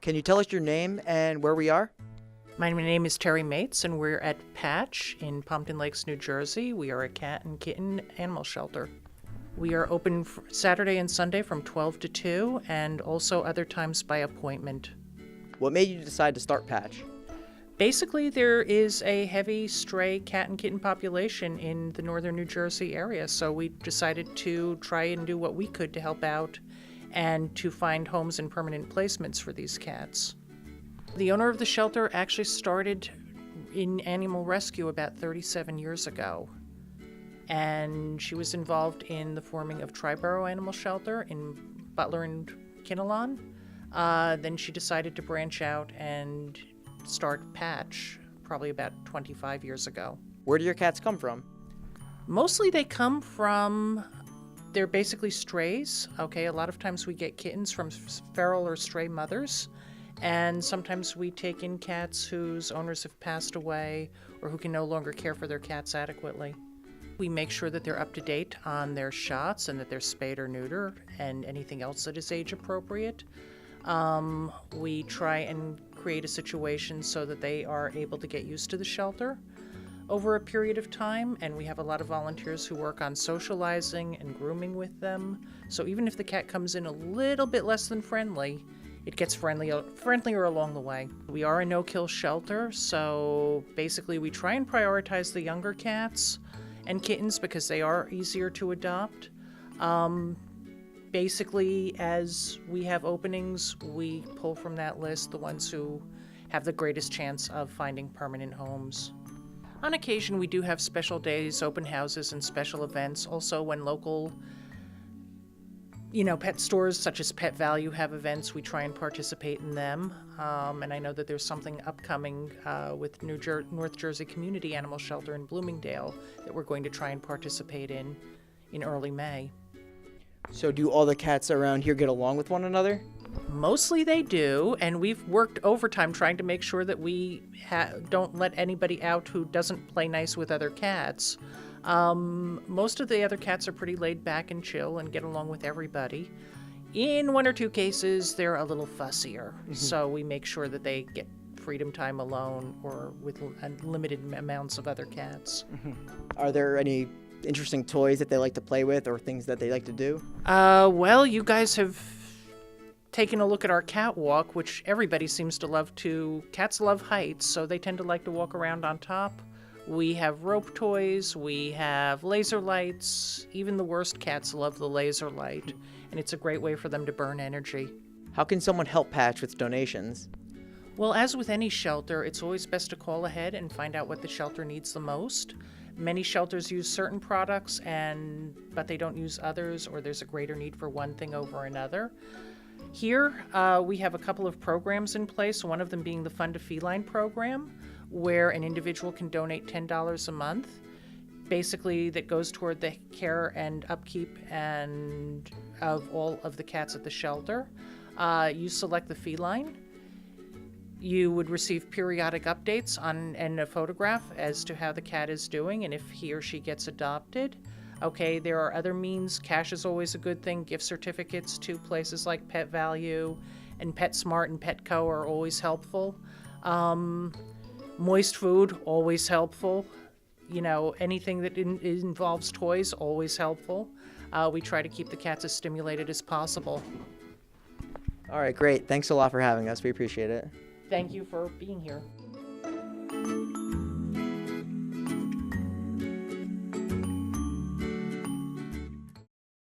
Can you tell us your name and where we are? My name is Terry Mates, and we're at P.A.T.C.H in Pompton Lakes, New Jersey. We are a cat and kitten animal shelter. We are open Saturday and Sunday from 12 to 2, and also other times by appointment. What made you decide to start Patch? Basically, there is a heavy stray cat and kitten population in the northern New Jersey area, so we decided to try and do what we could to help out and to find homes and permanent placements for these cats. The owner of the shelter actually started in animal rescue about 37 years ago, and she was involved in the forming of Triborough Animal Shelter in Butler and Kinnelon. Then she decided to branch out and start Patch probably about 25 years ago. Where do your cats come from? Mostly they come from, they're basically strays, okay? A lot of times we get kittens from feral or stray mothers, and sometimes we take in cats whose owners have passed away or who can no longer care for their cats adequately. We make sure that they're up to date on their shots and that they're spayed or neutered and anything else that is age appropriate. We try and create a situation so that they are able to get used to the shelter over a period of time, and we have a lot of volunteers who work on socializing and grooming with them. So even if the cat comes in a little bit less than friendly, it gets friendlier along the way. We are a no-kill shelter, so basically we try and prioritize the younger cats and kittens because they are easier to adopt. Basically, as we have openings, we pull from that list the ones who have the greatest chance of finding permanent homes. On occasion, we do have special days, open houses, and special events. Also, when local pet stores such as Pet Value have events, we try and participate in them. And I know that there's something upcoming with North Jersey Community Animal Shelter in Bloomingdale that we're going to try and participate in early May. So do all the cats around here get along with one another? Mostly they do, and we've worked overtime trying to make sure that we don't let anybody out who doesn't play nice with other cats. Most of the other cats are pretty laid back and chill and get along with everybody. In one or two cases, they're a little fussier, so we make sure that they get freedom time alone or with limited amounts of other cats. Are there any interesting toys that they like to play with or things that they like to do? Well, you guys have taken a look at our catwalk, which everybody seems to love to. Cats love heights, so they tend to like to walk around on top. We have rope toys, we have laser lights. Even the worst cats love the laser light, and it's a great way for them to burn energy. How can someone help Patch with donations? Well, as with any shelter, it's always best to call ahead and find out what the shelter needs the most. Many shelters use certain products, but they don't use others, or there's a greater need for one thing over another. Here, we have a couple of programs in place, one of them being the Fund a Feline program, where an individual can donate $10 a month. Basically, that goes toward the care and upkeep of all of the cats at the shelter. You select the feline. You would receive periodic updates and a photograph as to how the cat is doing and if he or she gets adopted. Okay, there are other means. Cash is always a good thing. Gift certificates to places like Pet Value and PetSmart and Petco are always helpful. Moist food, always helpful. Anything that involves toys, always helpful. We try to keep the cats as stimulated as possible. All right, great. Thanks a lot for having us. We appreciate it. Thank you for being here.